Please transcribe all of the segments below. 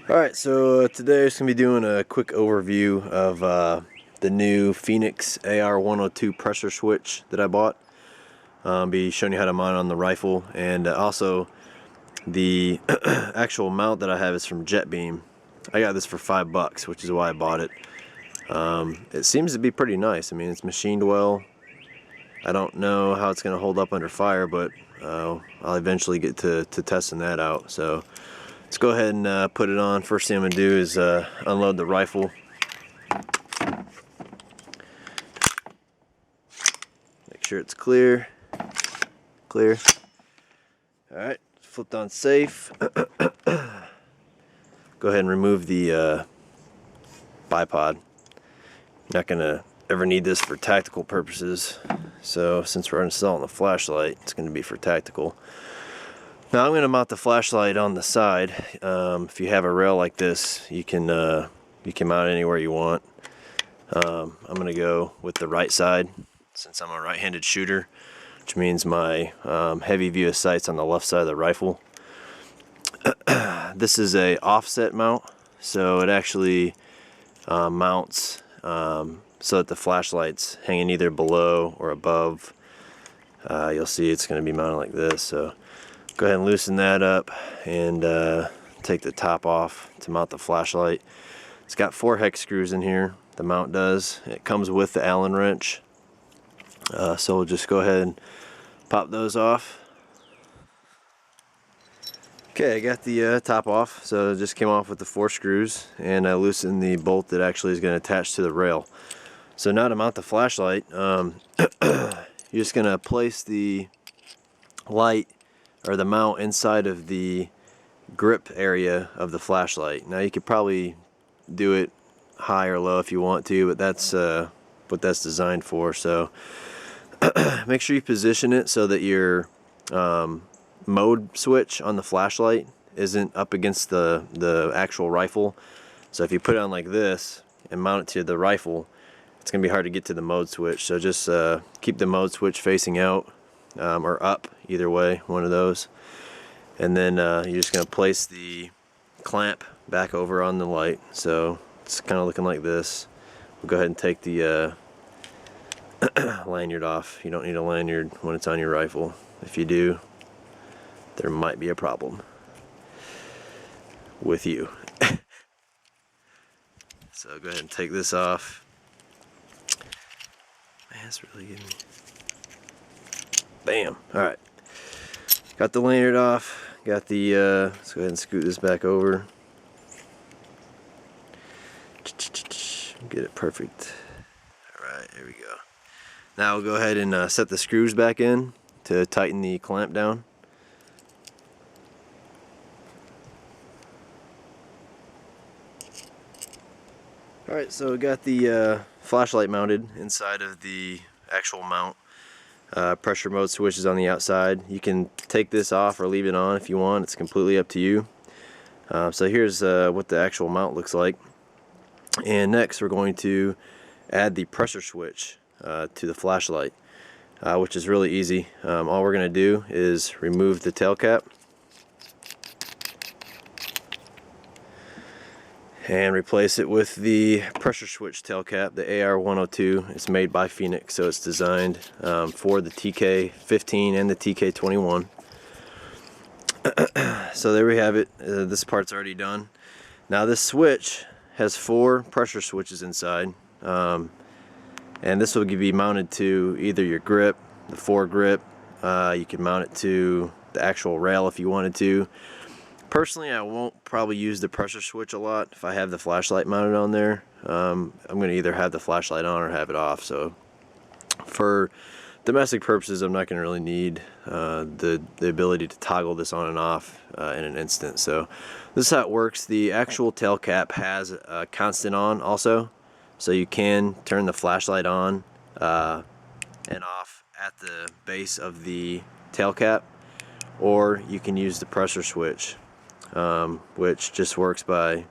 Alright, so today I'm just going to be doing a quick overview of the new Fenix AR102 pressure switch that I bought. Be showing you how to mount it on the rifle, and also the actual mount that I have is from JetBeam. I got this for $5, which is why I bought it. It seems to be pretty nice. I mean, it's machined well. I don't know how it's going to hold up under fire, but I'll eventually get to testing that out. So let's go ahead and put it on. First thing I'm going to do is unload the rifle. Make sure it's clear. Alright, flipped on safe. Go ahead and remove the bipod. Not going to ever need this for tactical purposes. So since we're installing the flashlight, it's going to be for tactical. Now I'm going to mount the flashlight on the side. If you have a rail like this, you can mount it anywhere you want. I'm going to go with the right side since I'm a right-handed shooter, which means my heavy view of sight's on the left side of the rifle. This is a offset mount, so it actually mounts so that the flashlight's hanging either below or above. You'll see it's going to be mounted like this. So go ahead and loosen that up and take the top off to mount the flashlight. It's got 4 hex screws in here. The mount does. It comes with the Allen wrench. So we'll just go ahead and pop those off. Okay, I got the top off, so it just came off with the 4 screws, and I loosened the bolt that actually is going to attach to the rail. So now to mount the flashlight, you're just going to place the light or the mount inside of the grip area of the flashlight. Now you could probably do it high or low if you want to, but that's what that's designed for. So make sure you position it so that your mode switch on the flashlight isn't up against the actual rifle. So if you put it on like this and mount it to the rifle, it's gonna be hard to get to the mode switch. So just keep the mode switch facing out or up, either way, one of those. And then you're just gonna place the clamp back over on the light. So it's kind of looking like this. We'll go ahead and take the lanyard off. You don't need a lanyard when it's on your rifle. If you do, there might be a problem with you. So go ahead and take this off. Man, that's really getting me. Bam. Alright. Got the lanyard off. Got the, let's go ahead and scoot this back over. Get it perfect. Alright, there we go. Now we'll go ahead and set the screws back in to tighten the clamp down. Alright, so we got the flashlight mounted inside of the actual mount. Pressure mode switch is on the outside. You can take this off or leave it on if you want. It's completely up to you. So here's what the actual mount looks like. And next we're going to add the pressure switch to the flashlight, which is really easy. All we're going to do is remove the tail cap and replace it with the pressure switch tail cap, the AR102. It's made by Fenix, so it's designed for the TK15 and the TK21. So there we have it. This part's already done. Now this switch has 4 pressure switches inside, and this will be mounted to either your grip, the foregrip. You can mount it to the actual rail if you wanted to. Personally, I won't probably use the pressure switch a lot if I have the flashlight mounted on there. I'm going to either have the flashlight on or have it off. So for domestic purposes, I'm not going to really need the ability to toggle this on and off in an instant. So this is how it works. The actual tail cap has a constant on also, so you can turn the flashlight on and off at the base of the tail cap, or you can use the pressure switch, which just works by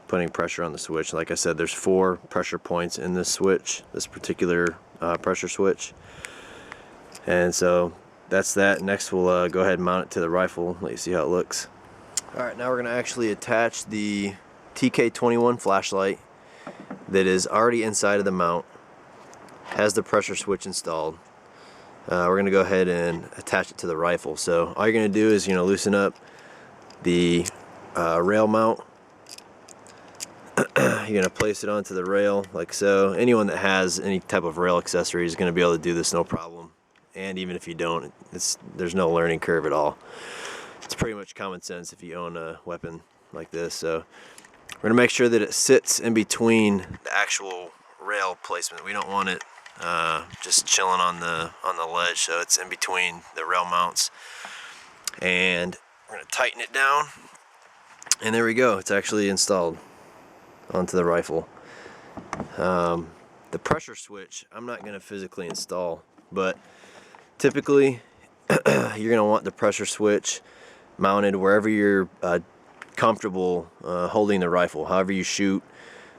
putting pressure on the switch. Like I said, there's 4 pressure points in this switch, this particular pressure switch. And so that's that. Next we'll go ahead and mount it to the rifle, let you see how it looks. Alright, now we're going to actually attach the TK21 flashlight that is already inside of the mount, has the pressure switch installed. We're going to go ahead and attach it to the rifle. So all you're going to do is, loosen up the rail mount. You're going to place it onto the rail like so. Anyone that has any type of rail accessory is going to be able to do this no problem. And even if you don't, there's no learning curve at all. It's pretty much common sense if you own a weapon like this. So we're going to make sure that it sits in between the actual rail placement. We don't want it just chilling on the ledge, so it's in between the rail mounts. And we're going to tighten it down, and there we go. It's actually installed onto the rifle. The pressure switch I'm not going to physically install, but typically you're going to want the pressure switch mounted wherever you're comfortable holding the rifle. However you shoot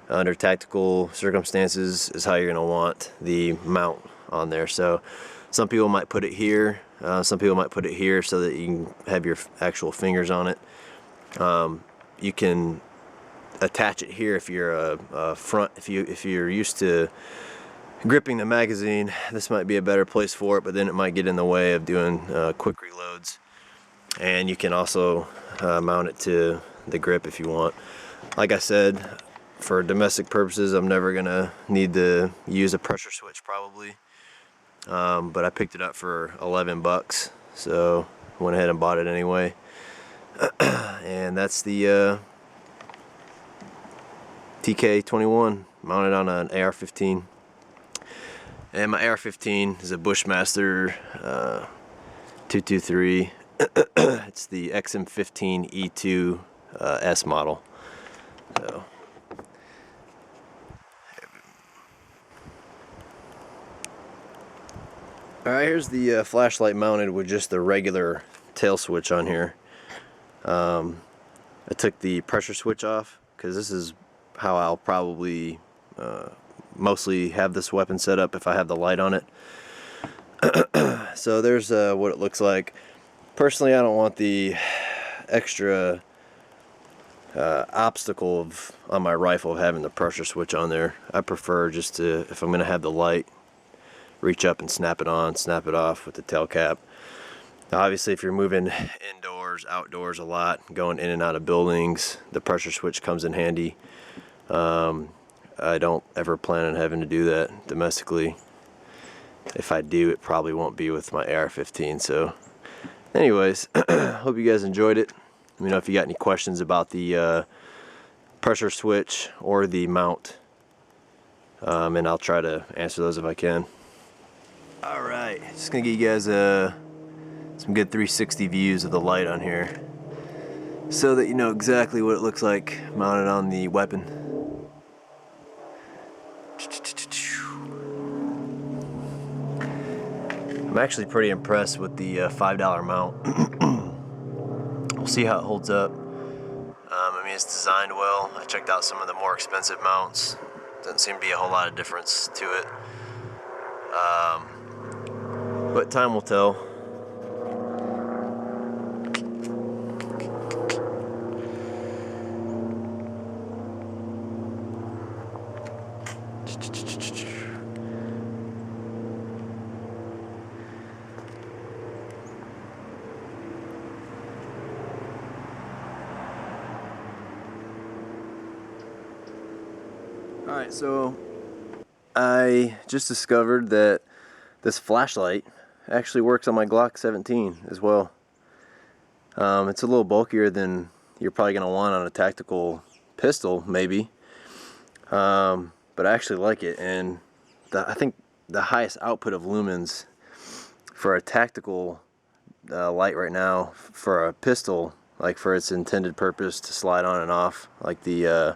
under tactical circumstances is how you're going to want the mount on there. So some people might put it here, some people might put it here so that you can have your actual fingers on it. You can attach it here if you're a front, if you're used to gripping the magazine. This might be a better place for it, but then it might get in the way of doing quick reloads. And you can also mount it to the grip if you want. Like I said, for domestic purposes, I'm never gonna need to use a pressure switch probably, but I picked it up for 11 bucks, so went ahead and bought it anyway. And that's the TK21 mounted on an AR-15, and my AR-15 is a Bushmaster 223. It's the XM15E2 S model. So alright, here's the flashlight mounted with just the regular tail switch on here. I took the pressure switch off because this is how I'll probably mostly have this weapon set up if I have the light on it. So there's what it looks like. Personally, I don't want the extra obstacle on my rifle of having the pressure switch on there. I prefer just to, if I'm going to have the light, reach up and snap it on, snap it off with the tail cap. Now, obviously, if you're moving indoors, outdoors a lot, going in and out of buildings, the pressure switch comes in handy. I don't ever plan on having to do that domestically. If I do, it probably won't be with my AR-15. So anyways, hope you guys enjoyed it. Let me know if you got any questions about the pressure switch or the mount, and I'll try to answer those if I can. Alright, just gonna give you guys some good 360 views of the light on here so that you know exactly what it looks like mounted on the weapon. I'm actually pretty impressed with the $5 mount. We'll see how it holds up. I mean, it's designed well. I checked out some of the more expensive mounts. Doesn't seem to be a whole lot of difference to it. But time will tell. Alright, so I just discovered that this flashlight actually works on my Glock 17 as well. It's a little bulkier than you're probably going to want on a tactical pistol, maybe. But I actually like it, and I think the highest output of lumens for a tactical light right now for a pistol, like for its intended purpose to slide on and off, like the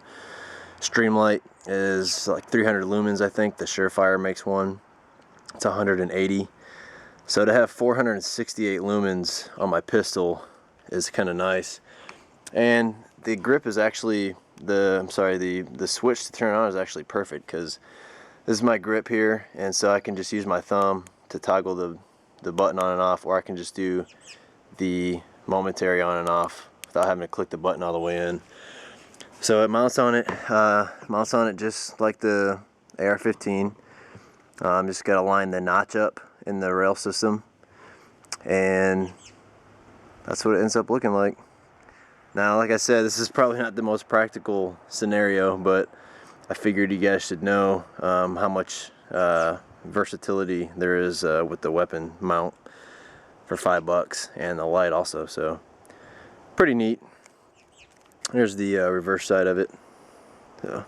Streamlight is like 300 lumens. I think the Surefire makes one, it's 180. So to have 468 lumens on my pistol is kind of nice. And the grip is actually the switch to turn on is actually perfect, because this is my grip here, and so I can just use my thumb to toggle the button on and off, or I can just do the momentary on and off with without having to click the button all the way in. So it mounts on it just like the AR-15. Just got to line the notch up in the rail system, and that's what it ends up looking like. Now, like I said, this is probably not the most practical scenario, but I figured you guys should know how much versatility there is with the weapon mount for $5, and the light also. So pretty neat. Here's the reverse side of it. So